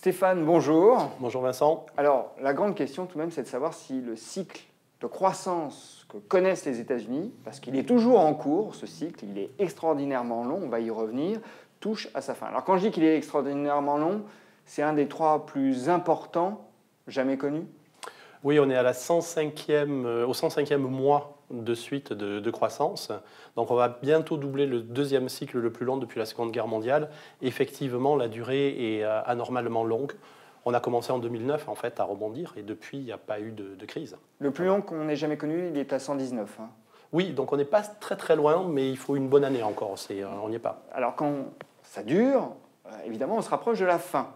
Stéphane, bonjour. Bonjour Vincent. Alors, la grande question tout de même, c'est de savoir si le cycle de croissance que connaissent les États-Unis, parce qu'il est toujours en cours, ce cycle, il est extraordinairement long, on va y revenir, touche à sa fin. Alors, quand je dis qu'il est extraordinairement long, c'est un des 3 plus importants jamais connus. Oui, on est à la 105e, au 105e mois de suite de croissance. Donc on va bientôt doubler le deuxième cycle le plus long depuis la Seconde Guerre mondiale. Effectivement, la durée est anormalement longue. On a commencé en 2009 en fait à rebondir et depuis, il n'y a pas eu de crise. Le plus long qu'on ait jamais connu, il est à 119. Hein. Oui, donc on n'est pas très très loin, mais il faut une bonne année encore. On n'y est pas. Alors quand ça dure, évidemment, on se rapproche de la fin.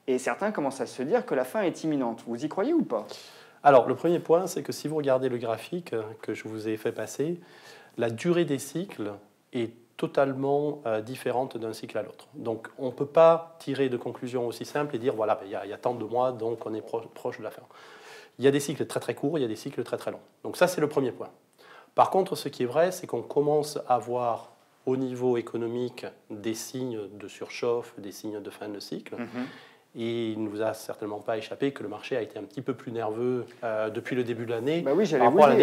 Et certains commencent à se dire que la fin est imminente. Vous y croyez ou pas ? Alors, le premier point, c'est que si vous regardez le graphique que je vous ai fait passer, la durée des cycles est totalement différente d'un cycle à l'autre. Donc, on ne peut pas tirer de conclusion aussi simple et dire, voilà, il y a tant de mois, donc on est proche de la fin. Il y a des cycles très très courts, il y a des cycles très très longs. Donc ça, c'est le premier point. Par contre, ce qui est vrai, c'est qu'on commence à voir au niveau économique des signes de surchauffe, des signes de fin de cycle. Et il ne vous a certainement pas échappé que le marché a été un petit peu plus nerveux depuis le début de l'année par rapport à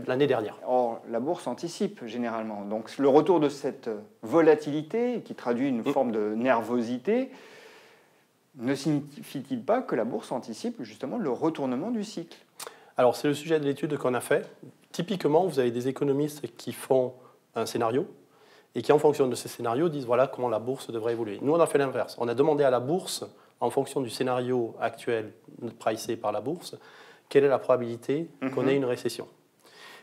l'année dernière. Or, la bourse anticipe généralement. Donc le retour de cette volatilité, qui traduit une forme de nervosité, ne signifie-t-il pas que la bourse anticipe justement le retournement du cycle ? Alors c'est le sujet de l'étude qu'on a fait. Typiquement, vous avez des économistes qui font un scénario et qui, en fonction de ces scénarios, disent voilà comment la bourse devrait évoluer. Nous, on a fait l'inverse. On a demandé à la bourse, en fonction du scénario actuel pricé par la bourse, quelle est la probabilité qu'on ait une récession.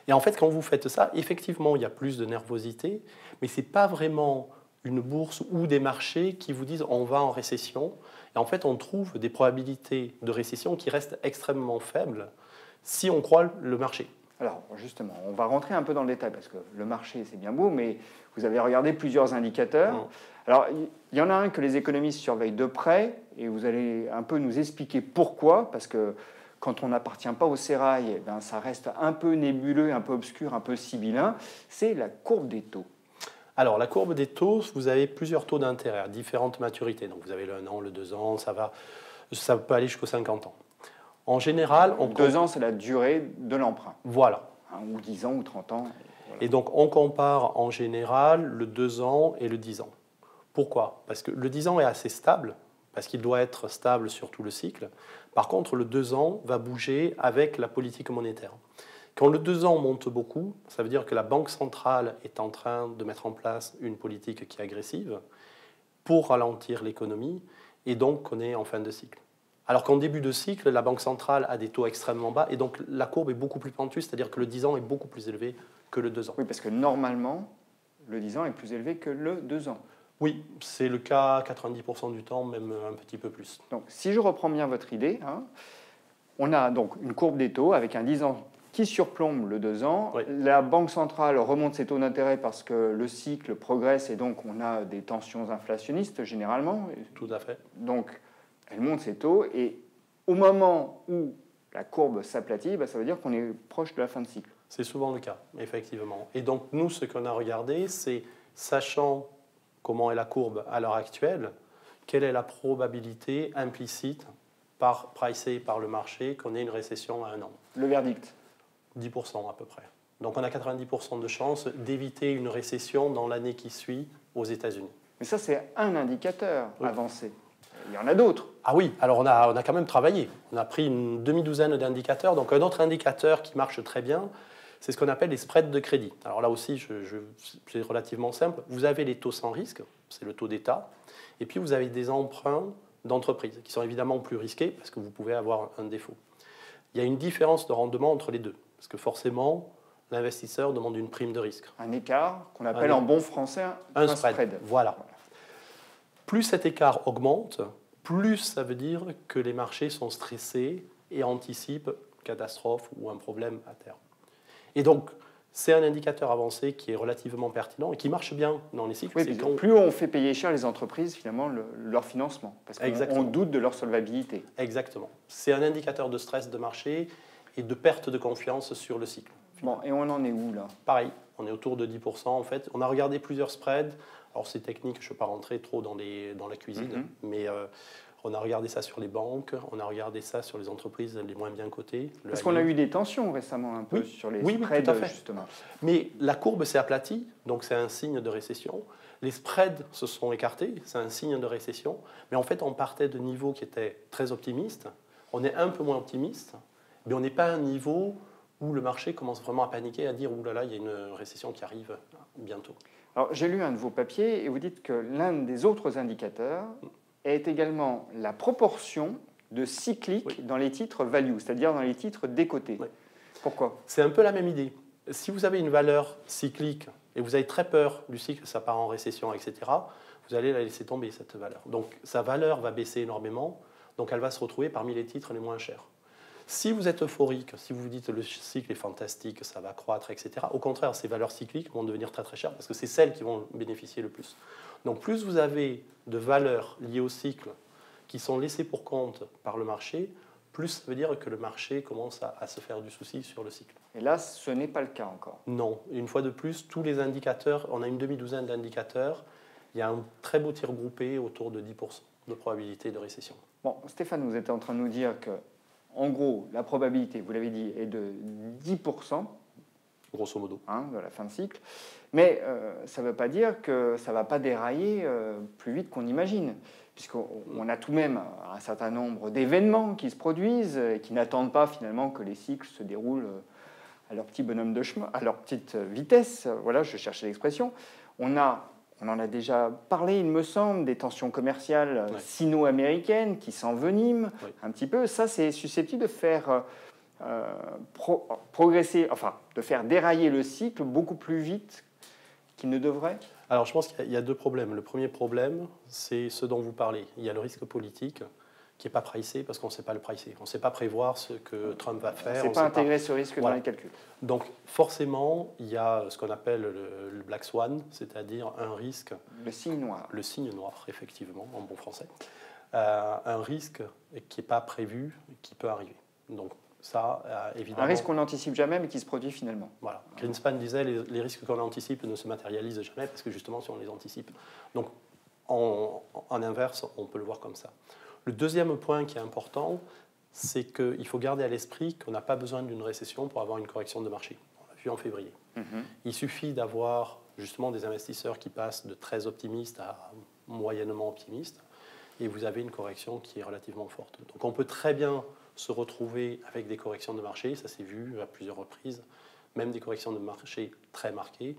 Et en fait, quand vous faites ça, effectivement, il y a plus de nervosité, mais ce n'est pas vraiment une bourse ou des marchés qui vous disent on va en récession. Et en fait, on trouve des probabilités de récession qui restent extrêmement faibles si on croit le marché. Alors justement, on va rentrer un peu dans le détail parce que le marché, c'est bien beau, mais vous avez regardé plusieurs indicateurs. Alors, il y en a un que les économistes surveillent de près et vous allez un peu nous expliquer pourquoi, parce que quand on n'appartient pas au sérail, eh bien, ça reste un peu nébuleux, un peu obscur, un peu sibyllin. C'est la courbe des taux. Alors, la courbe des taux, vous avez plusieurs taux d'intérêt à différentes maturités. Donc, vous avez le 1 an, le 2 ans, ça peut aller jusqu'aux 50 ans. En général, 2 ans, c'est la durée de l'emprunt. Voilà. Ou 10 ans, ou 30 ans. Voilà. Et donc, on compare en général le 2 ans et le 10 ans. Pourquoi ? Parce que le 10 ans est assez stable, parce qu'il doit être stable sur tout le cycle. Par contre, le 2 ans va bouger avec la politique monétaire. Quand le 2 ans monte beaucoup, ça veut dire que la Banque centrale est en train de mettre en place une politique qui est agressive pour ralentir l'économie, et donc qu'on est en fin de cycle. Alors qu'en début de cycle, la Banque centrale a des taux extrêmement bas, et donc la courbe est beaucoup plus pentue, c'est-à-dire que le 10 ans est beaucoup plus élevé que le 2 ans. Oui, parce que normalement, le 10 ans est plus élevé que le 2 ans. Oui, c'est le cas 90% du temps, même un petit peu plus. Donc, si je reprends bien votre idée, on a donc une courbe des taux avec un 10 ans qui surplombe le 2 ans. Oui. La Banque centrale remonte ses taux d'intérêt parce que le cycle progresse et donc on a des tensions inflationnistes généralement. Tout à fait. Donc, elle monte ses taux et au moment où la courbe s'aplatit, ça veut dire qu'on est proche de la fin de cycle. C'est souvent le cas, effectivement. Et donc, nous, ce qu'on a regardé, c'est, sachant comment est la courbe à l'heure actuelle, quelle est la probabilité implicite pricée par le marché qu'on ait une récession à 1 an. Le verdict ? 10% à peu près. Donc, on a 90% de chances d'éviter une récession dans l'année qui suit aux États-Unis. Mais ça, c'est un indicateur avancé. Il y en a d'autres. Ah oui, alors on a quand même travaillé. On a pris une demi-douzaine d'indicateurs. Donc un autre indicateur qui marche très bien, c'est ce qu'on appelle les spreads de crédit. Alors là aussi, c'est relativement simple. Vous avez les taux sans risque, c'est le taux d'État. Et puis vous avez des emprunts d'entreprise qui sont évidemment plus risqués parce que vous pouvez avoir un défaut. Il y a une différence de rendement entre les deux. Parce que forcément, l'investisseur demande une prime de risque. Un écart qu'on appelle en bon français un spread. Voilà. Plus cet écart augmente, plus ça veut dire que les marchés sont stressés et anticipent catastrophe ou un problème à terme. Et donc, c'est un indicateur avancé qui est relativement pertinent et qui marche bien dans les cycles. Oui, plus on fait payer cher les entreprises, finalement, leur financement, parce qu'on doute de leur solvabilité. Exactement. C'est un indicateur de stress de marché et de perte de confiance sur le cycle. Bon, et on en est où, là ? Pareil, on est autour de 10% en fait. On a regardé plusieurs spreads. Alors, c'est technique, je ne vais pas rentrer trop dans la cuisine, mais On a regardé ça sur les banques, on a regardé ça sur les entreprises les moins bien cotées. Parce qu'on a eu des tensions récemment un peu sur les spreads, tout à fait. justement. Mais la courbe s'est aplatie, donc c'est un signe de récession. Les spreads se sont écartés, c'est un signe de récession. Mais en fait, on partait de niveaux qui étaient très optimistes. On est un peu moins optimiste, mais on n'est pas à un niveau où le marché commence vraiment à paniquer, à dire « Ouh là là, il y a une récession qui arrive bientôt ». Alors, j'ai lu un de vos papiers et vous dites que l'un des autres indicateurs est également la proportion de cyclique dans les titres value, c'est-à-dire dans les titres décotés. Oui. Pourquoi ? C'est un peu la même idée. Si vous avez une valeur cyclique et vous avez très peur du cycle, ça part en récession, etc., vous allez la laisser tomber, cette valeur. Donc, sa valeur va baisser énormément, donc elle va se retrouver parmi les titres les moins chers. Si vous êtes euphorique, si vous vous dites le cycle est fantastique, ça va croître, etc., au contraire, ces valeurs cycliques vont devenir très très chères parce que c'est celles qui vont bénéficier le plus. Donc plus vous avez de valeurs liées au cycle qui sont laissées pour compte par le marché, plus ça veut dire que le marché commence à se faire du souci sur le cycle. Et là, ce n'est pas le cas encore. Non. Une fois de plus, tous les indicateurs, on a une demi-douzaine d'indicateurs, il y a un très beau tir groupé autour de 10% de probabilité de récession. Bon, Stéphane, vous êtes en train de nous dire que en gros, la probabilité, vous l'avez dit, est de 10%. Grosso modo. De la fin de cycle. Mais ça ne veut pas dire que ça ne va pas dérailler plus vite qu'on imagine. Puisqu'on a tout de même un certain nombre d'événements qui se produisent et qui n'attendent pas finalement que les cycles se déroulent à leur petit bonhomme de chemin, à leur petite vitesse. Voilà, je cherchais l'expression. On en a déjà parlé, il me semble, des tensions commerciales sino-américaines qui s'enveniment un petit peu. Ça, c'est susceptible de faire progresser, enfin, de faire dérailler le cycle beaucoup plus vite qu'il ne devrait. Alors, je pense qu'il y a deux problèmes. Le premier problème, c'est ce dont vous parlez. Il y a le risque politique qui n'est pas pricé parce qu'on ne sait pas le pricer. On ne sait pas prévoir ce que Trump va faire. On ne sait pas intégrer ce risque dans les calculs. Donc forcément, il y a ce qu'on appelle le Black Swan, c'est-à-dire un risque... Le signe noir. Le signe noir, effectivement, en bon français. Un risque qui n'est pas prévu, qui peut arriver. Donc ça, évidemment... Un risque qu'on n'anticipe jamais, mais qui se produit finalement. Voilà. Greenspan disait les risques qu'on anticipe ne se matérialisent jamais, parce que justement, si on les anticipe. Donc en inverse, on peut le voir comme ça. Le deuxième point qui est important, c'est qu'il faut garder à l'esprit qu'on n'a pas besoin d'une récession pour avoir une correction de marché. On l'a vu en février. Il suffit d'avoir justement des investisseurs qui passent de très optimistes à moyennement optimistes, et vous avez une correction qui est relativement forte. Donc on peut très bien se retrouver avec des corrections de marché, ça s'est vu à plusieurs reprises, même des corrections de marché très marquées,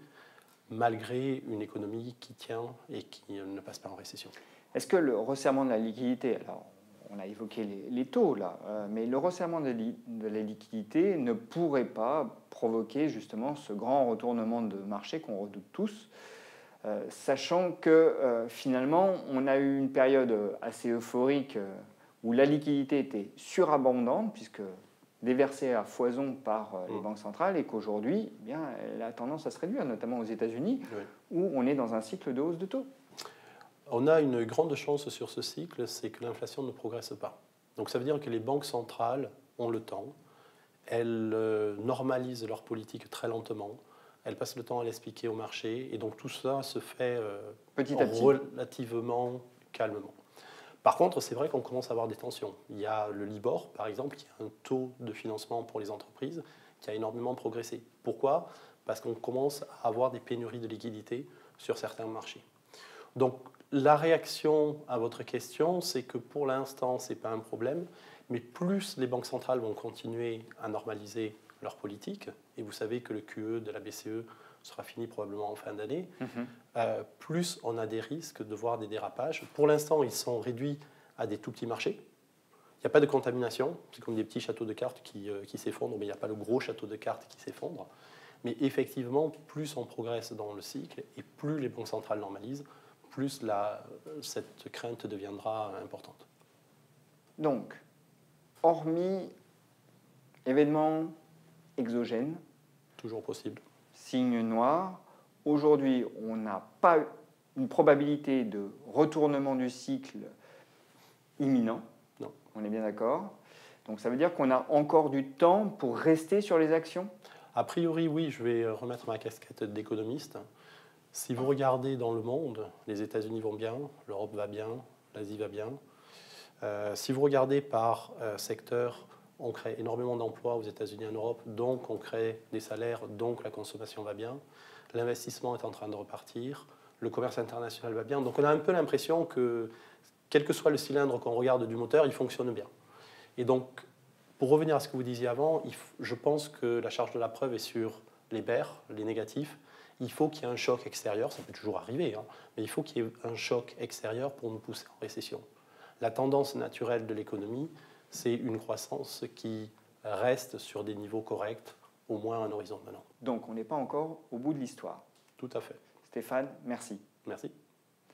malgré une économie qui tient et qui ne passe pas en récession. Est-ce que le resserrement de la liquidité, alors on a évoqué les taux là, mais le resserrement de la liquidité ne pourrait pas provoquer justement ce grand retournement de marché qu'on redoute tous, sachant que finalement on a eu une période assez euphorique où la liquidité était surabondante puisque déversée à foison par les banques centrales et qu'aujourd'hui, eh bien, elle a tendance à se réduire, notamment aux États-Unis, où on est dans un cycle de hausse de taux. On a une grande chance sur ce cycle, c'est que l'inflation ne progresse pas. Donc ça veut dire que les banques centrales ont le temps, elles normalisent leur politique très lentement, elles passent le temps à l'expliquer au marché, et donc tout ça se fait petit à petit, relativement calmement. Par contre, c'est vrai qu'on commence à avoir des tensions. Il y a le Libor, par exemple, qui a un taux de financement pour les entreprises qui a énormément progressé. Pourquoi ? Parce qu'on commence à avoir des pénuries de liquidités sur certains marchés. Donc, la réaction à votre question, c'est que pour l'instant, ce n'est pas un problème, mais plus les banques centrales vont continuer à normaliser leur politique, et vous savez que le QE de la BCE sera fini probablement en fin d'année, plus on a des risques de voir des dérapages. Pour l'instant, ils sont réduits à des tout petits marchés. Il n'y a pas de contamination, c'est comme des petits châteaux de cartes qui s'effondrent, mais il n'y a pas le gros château de cartes qui s'effondre. Mais effectivement, plus on progresse dans le cycle, et plus les banques centrales normalisent, plus cette crainte deviendra importante. Donc, hormis événements exogènes, toujours possible, signe noir, aujourd'hui, on n'a pas une probabilité de retournement du cycle imminent. Non. On est bien d'accord. Donc ça veut dire qu'on a encore du temps pour rester sur les actions ? A priori, oui, je vais remettre ma casquette d'économiste. Si vous regardez dans le monde, les États-Unis vont bien, l'Europe va bien, l'Asie va bien. Si vous regardez par secteur, on crée énormément d'emplois aux États-Unis et en Europe, donc on crée des salaires, donc la consommation va bien. L'investissement est en train de repartir, le commerce international va bien. Donc on a un peu l'impression que, quel que soit le cylindre qu'on regarde du moteur, il fonctionne bien. Et donc, pour revenir à ce que vous disiez avant, je pense que la charge de la preuve est sur les bears, les négatifs. Il faut qu'il y ait un choc extérieur, ça peut toujours arriver, hein, mais il faut qu'il y ait un choc extérieur pour nous pousser en récession. La tendance naturelle de l'économie, c'est une croissance qui reste sur des niveaux corrects, au moins à un horizon de 1 an. Donc on n'est pas encore au bout de l'histoire. Tout à fait. Stéphane, merci. Merci.